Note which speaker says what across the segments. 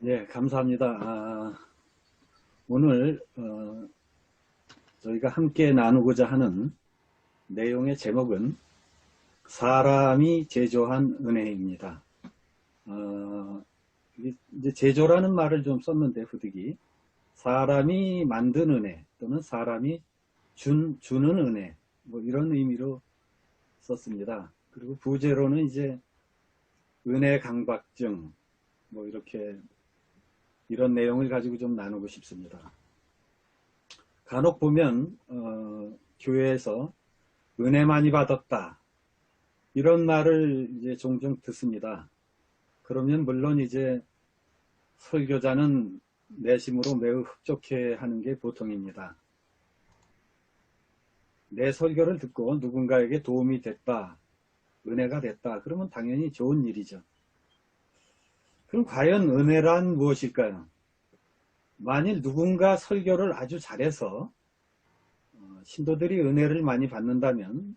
Speaker 1: 네, 감사합니다. 오늘 저희가 함께 나누고자 하는 내용의 제목은 사람이 제조한 은혜입니다. 이제 제조라는 말을 좀 썼는데 후득이 사람이 만든 은혜 또는 사람이 주는 은혜 뭐 이런 의미로 썼습니다. 그리고 부제로는 이제 은혜 강박증 뭐 이렇게 이런 내용을 가지고 좀 나누고 싶습니다. 간혹 보면 교회에서 은혜 많이 받았다 이런 말을 이제 종종 듣습니다. 그러면 물론 이제 설교자는 내심으로 매우 흡족해 하는 게 보통입니다. 내 설교를 듣고 누군가에게 도움이 됐다, 은혜가 됐다, 그러면 당연히 좋은 일이죠. 그럼 과연 은혜란 무엇일까요? 만일 누군가 설교를 아주 잘해서 신도들이 은혜를 많이 받는다면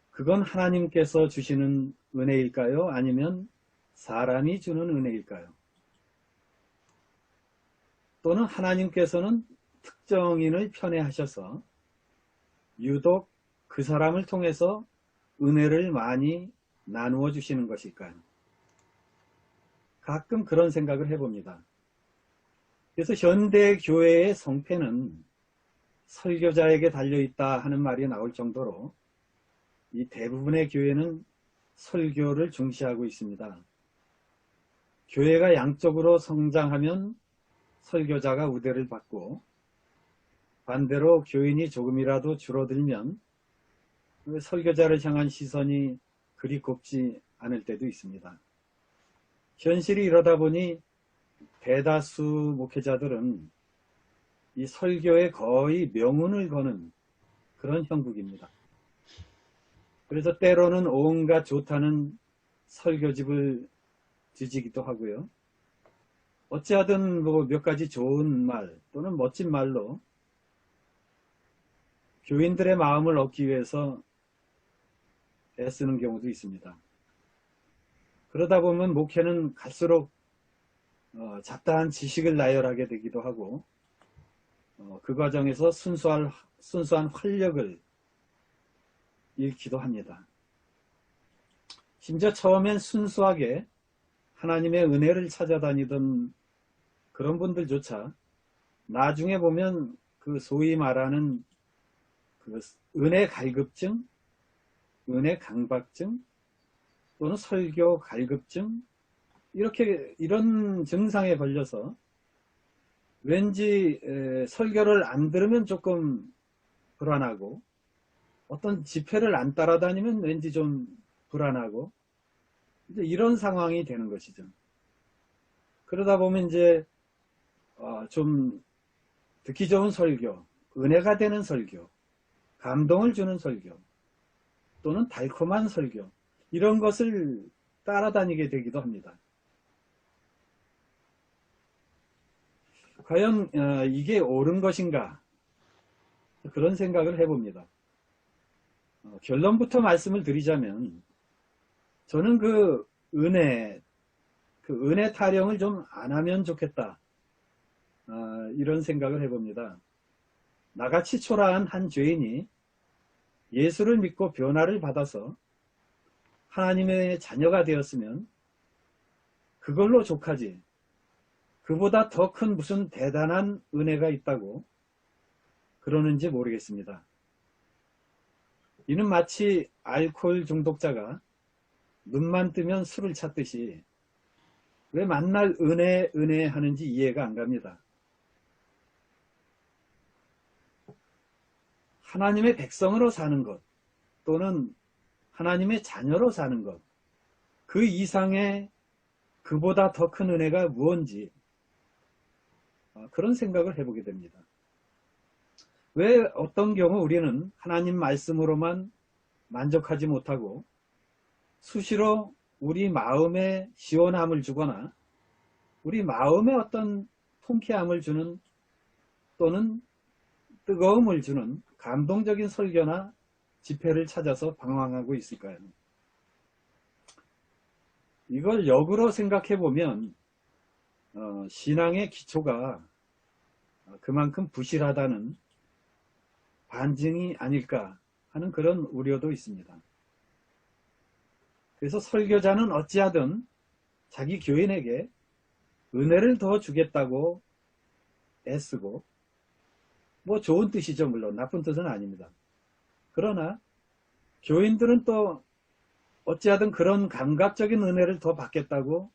Speaker 1: 그건 하나님께서 주시는 은혜일까요? 아니면 사람이 주는 은혜일까요? 또는 하나님께서는 특정인을 편애하셔서 유독 그 사람을 통해서 은혜를 많이 나누어 주시는 것일까요? 가끔 그런 생각을 해봅니다. 그래서 현대 교회의 성패는 설교자에게 달려있다 하는 말이 나올 정도로 이 대부분의 교회는 설교를 중시하고 있습니다. 교회가 양쪽으로 성장하면 설교자가 우대를 받고 반대로 교인이 조금이라도 줄어들면 설교자를 향한 시선이 그리 곱지 않을 때도 있습니다. 현실이 이러다 보니 대다수 목회자들은 이 설교에 거의 명운을 거는 그런 형국입니다. 그래서 때로는 온갖 좋다는 설교집을 뒤지기도 하고요. 어찌하든 뭐 몇 가지 좋은 말 또는 멋진 말로 교인들의 마음을 얻기 위해서 애쓰는 경우도 있습니다. 그러다 보면 목회는 갈수록 잡다한 지식을 나열하게 되기도 하고 그 과정에서 순수한 활력을 잃기도 합니다. 심지어 처음엔 순수하게 하나님의 은혜를 찾아다니던 그런 분들조차 나중에 보면 그 소위 말하는 그 은혜 갈급증, 은혜 강박증 또는 설교 갈급증 이런 증상에 걸려서 왠지 설교를 안 들으면 조금 불안하고 어떤 집회를 안 따라다니면 왠지 좀 불안하고 이제 이런 상황이 되는 것이죠. 그러다 보면 이제 좀 듣기 좋은 설교, 은혜가 되는 설교, 감동을 주는 설교 또는 달콤한 설교 이런 것을 따라다니게 되기도 합니다. 과연 이게 옳은 것인가 그런 생각을 해봅니다. 결론부터 말씀을 드리자면 저는 그 은혜 타령을 좀 안 하면 좋겠다 이런 생각을 해봅니다. 나같이 초라한 한 죄인이 예수를 믿고 변화를 받아서 하나님의 자녀가 되었으면 그걸로 족하지 그보다 더 큰 무슨 대단한 은혜가 있다고 그러는지 모르겠습니다. 이는 마치 알코올 중독자가 눈만 뜨면 술을 찾듯이 왜 만날 은혜 하는지 이해가 안 갑니다. 하나님의 백성으로 사는 것 또는 하나님의 자녀로 사는 것 그 이상의 그보다 더 큰 은혜가 무엇인지 그런 생각을 해보게 됩니다. 왜 어떤 경우 우리는 하나님 말씀으로만 만족하지 못하고 수시로 우리 마음에 시원함을 주거나 우리 마음에 어떤 통쾌함을 주는 또는 뜨거움을 주는 감동적인 설교나 집회를 찾아서 방황하고 있을까요? 이걸 역으로 생각해 보면 신앙의 기초가 그만큼 부실하다는 반증이 아닐까 하는 그런 우려도 있습니다. 그래서 설교자는 어찌하든 자기 교인에게 은혜를 더 주겠다고 애쓰고, 뭐 좋은 뜻이죠. 물론 나쁜 뜻은 아닙니다. 그러나 교인들은 또 어찌하든 그런 감각적인 은혜를 더 받겠다고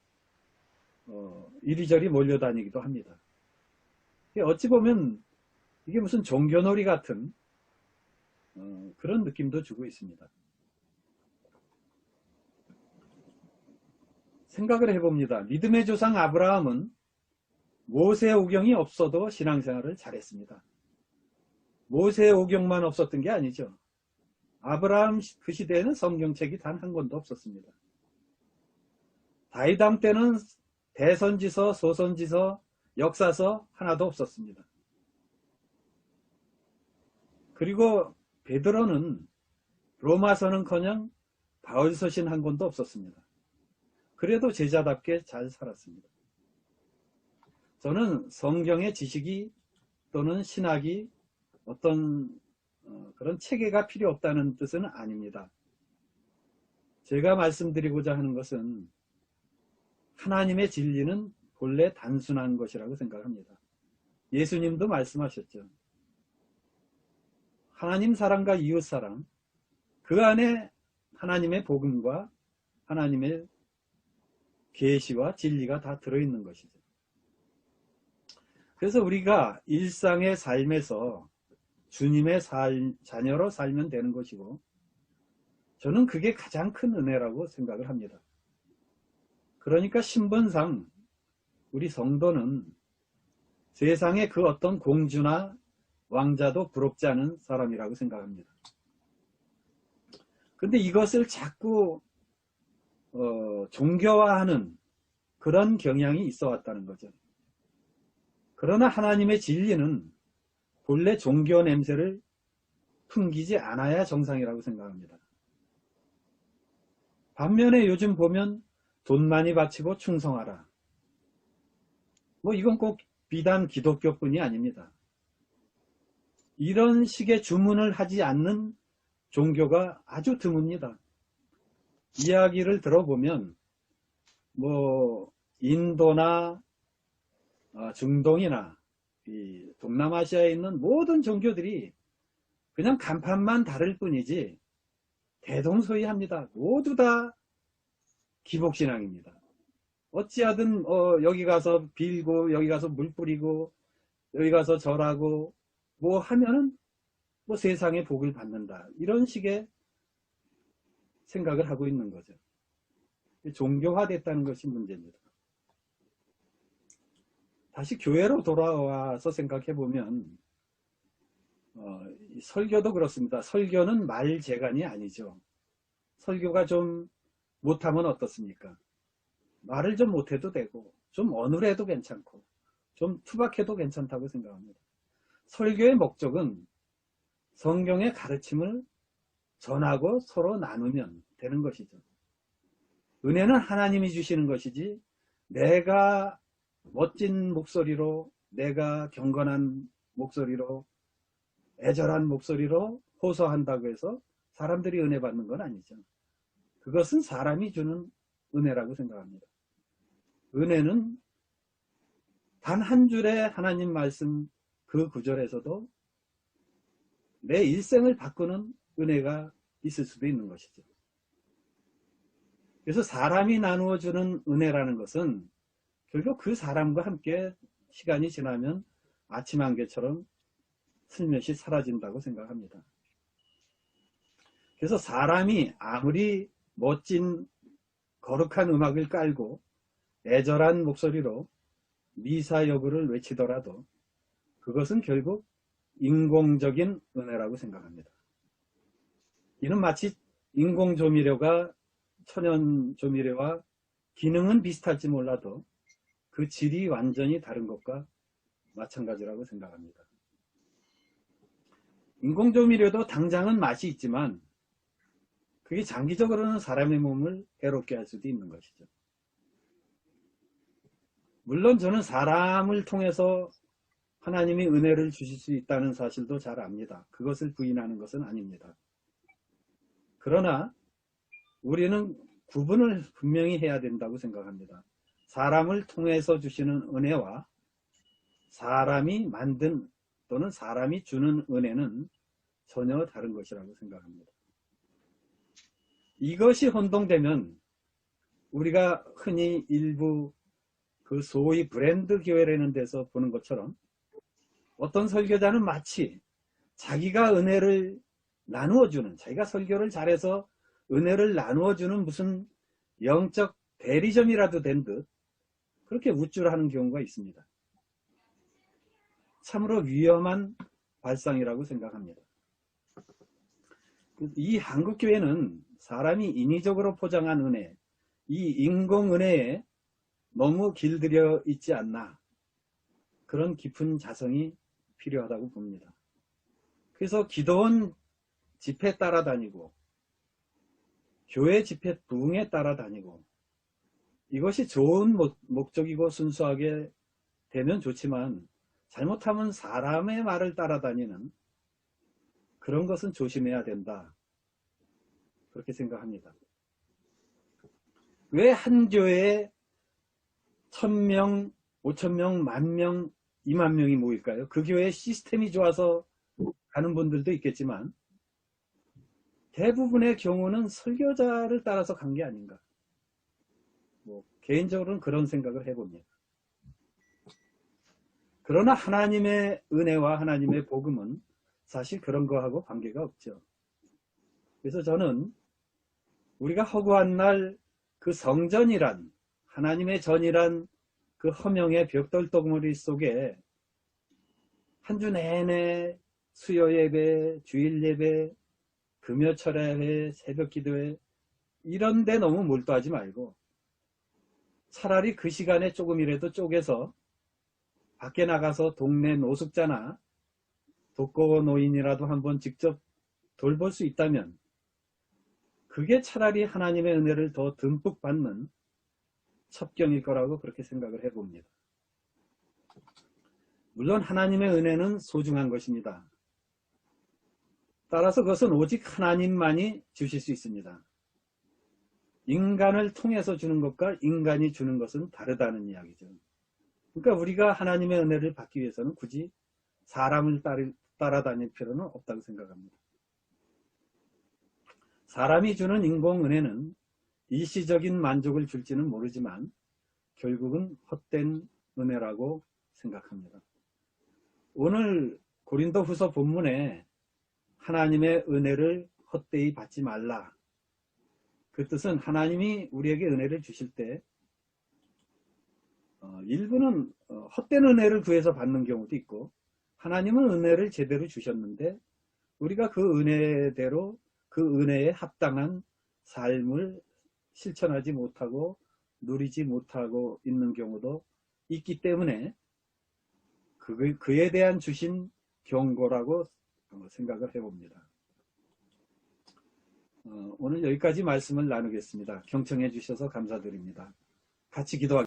Speaker 1: 이리저리 몰려다니기도 합니다. 어찌 보면 이게 무슨 종교놀이 같은 그런 느낌도 주고 있습니다. 생각을 해봅니다. 믿음의 조상 아브라함은 모세오경이 없어도 신앙생활을 잘했습니다. 모세오경만 없었던 게 아니죠. 아브라함 그 시대에는 성경책이 단 한 권도 없었습니다. 다윗 왕 때는 대선지서, 소선지서, 역사서 하나도 없었습니다. 그리고 베드로는 로마서는커녕 바울서신 한 권도 없었습니다. 그래도 제자답게 잘 살았습니다. 저는 성경의 지식이 또는 신학이 어떤 그런 체계가 필요 없다는 뜻은 아닙니다. 제가 말씀드리고자 하는 것은 하나님의 진리는 본래 단순한 것이라고 생각합니다. 예수님도 말씀하셨죠. 하나님 사랑과 이웃 사랑, 그 안에 하나님의 복음과 하나님의 계시와 진리가 다 들어있는 것이죠. 그래서 우리가 일상의 삶에서 주님의 자녀로 살면 되는 것이고, 저는 그게 가장 큰 은혜라고 생각을 합니다. 그러니까 신분상 우리 성도는 세상의 그 어떤 공주나 왕자도 부럽지 않은 사람이라고 생각합니다. 근데 이것을 자꾸 종교화하는 그런 경향이 있어 왔다는 거죠. 그러나 하나님의 진리는 본래 종교 냄새를 풍기지 않아야 정상이라고 생각합니다. 반면에 요즘 보면 돈 많이 바치고 충성하라. 뭐 이건 꼭 비단 기독교뿐이 아닙니다. 이런 식의 주문을 하지 않는 종교가 아주 드뭅니다. 이야기를 들어보면 뭐 인도나 중동이나 이 동남아시아에 있는 모든 종교들이 그냥 간판만 다를 뿐이지 대동소이합니다. 모두 다 기복신앙입니다. 어찌하든 여기 가서 빌고 여기 가서 물 뿌리고 여기 가서 절하고 뭐 하면은 뭐 세상의 복을 받는다, 이런 식의 생각을 하고 있는 거죠. 종교화됐다는 것이 문제입니다. 다시 교회로 돌아와서 생각해보면 설교도 그렇습니다. 설교는 말재간이 아니죠. 설교가 좀 못하면 어떻습니까? 말을 좀 못해도 되고 좀 어눌해도 괜찮고 좀 투박해도 괜찮다고 생각합니다. 설교의 목적은 성경의 가르침을 전하고 서로 나누면 되는 것이죠. 은혜는 하나님이 주시는 것이지 내가 멋진 목소리로, 내가 경건한 목소리로, 애절한 목소리로 호소한다고 해서 사람들이 은혜 받는 건 아니죠. 그것은 사람이 주는 은혜라고 생각합니다. 은혜는 단 한 줄의 하나님 말씀 그 구절에서도 내 일생을 바꾸는 은혜가 있을 수도 있는 것이죠. 그래서 사람이 나누어 주는 은혜라는 것은 결국 그 사람과 함께 시간이 지나면 아침 안개처럼 슬며시 사라진다고 생각합니다. 그래서 사람이 아무리 멋진 거룩한 음악을 깔고 애절한 목소리로 미사 여부를 외치더라도 그것은 결국 인공적인 은혜라고 생각합니다. 이는 마치 인공조미료가 천연조미료와 기능은 비슷할지 몰라도 그 질이 완전히 다른 것과 마찬가지라고 생각합니다. 인공조미료도 당장은 맛이 있지만 그게 장기적으로는 사람의 몸을 해롭게 할 수도 있는 것이죠. 물론 저는 사람을 통해서 하나님이 은혜를 주실 수 있다는 사실도 잘 압니다. 그것을 부인하는 것은 아닙니다. 그러나 우리는 구분을 분명히 해야 된다고 생각합니다. 사람을 통해서 주시는 은혜와 사람이 만든 또는 사람이 주는 은혜는 전혀 다른 것이라고 생각합니다. 이것이 혼동되면 우리가 흔히 일부 그 소위 브랜드 교회라는 데서 보는 것처럼 어떤 설교자는 마치 자기가 은혜를 나누어주는, 자기가 설교를 잘해서 은혜를 나누어주는 무슨 영적 대리점이라도 된 듯 그렇게 우쭐하는 경우가 있습니다. 참으로 위험한 발상이라고 생각합니다. 이 한국교회는 사람이 인위적으로 포장한 은혜, 이 인공은혜에 너무 길들여 있지 않나, 그런 깊은 자성이 필요하다고 봅니다. 그래서 기도원 집회 따라다니고 교회 집회 부흥에 따라다니고 이것이 좋은 목적이고 순수하게 되면 좋지만 잘못하면 사람의 말을 따라다니는 그런 것은 조심해야 된다, 그렇게 생각합니다. 왜 한 교회에 1000명, 5000명, 10,000명, 20,000명이 모일까요? 그 교회의 시스템이 좋아서 가는 분들도 있겠지만 대부분의 경우는 설교자를 따라서 간 게 아닌가, 개인적으로는 그런 생각을 해봅니다. 그러나 하나님의 은혜와 하나님의 복음은 사실 그런 거하고 관계가 없죠. 그래서 저는 우리가 허구한 날 그 성전이란, 하나님의 전이란 그 허명의 벽돌덩어리 속에 한 주 내내 수요 예배, 주일 예배, 금요철회, 새벽 기도회 이런 데 너무 몰두하지 말고 차라리 그 시간에 조금이라도 쪼개서 밖에 나가서 동네 노숙자나 독거노인이라도 한번 직접 돌볼 수 있다면 그게 차라리 하나님의 은혜를 더 듬뿍 받는 첩경일 거라고 그렇게 생각을 해봅니다. 물론 하나님의 은혜는 소중한 것입니다. 따라서 그것은 오직 하나님만이 주실 수 있습니다. 인간을 통해서 주는 것과 인간이 주는 것은 다르다는 이야기죠. 그러니까 우리가 하나님의 은혜를 받기 위해서는 굳이 사람을 따라다닐 필요는 없다고 생각합니다. 사람이 주는 인공 은혜는 일시적인 만족을 줄지는 모르지만 결국은 헛된 은혜라고 생각합니다. 오늘 고린도후서 본문에 하나님의 은혜를 헛되이 받지 말라, 그 뜻은 하나님이 우리에게 은혜를 주실 때 일부는 헛된 은혜를 구해서 받는 경우도 있고, 하나님은 은혜를 제대로 주셨는데 우리가 그 은혜대로 그 은혜에 합당한 삶을 실천하지 못하고 누리지 못하고 있는 경우도 있기 때문에 그에 대한 주신 경고라고 생각을 해봅니다. 오늘 여기까지 말씀을 나누겠습니다. 경청해 주셔서 감사드립니다. 같이 기도하겠습니다.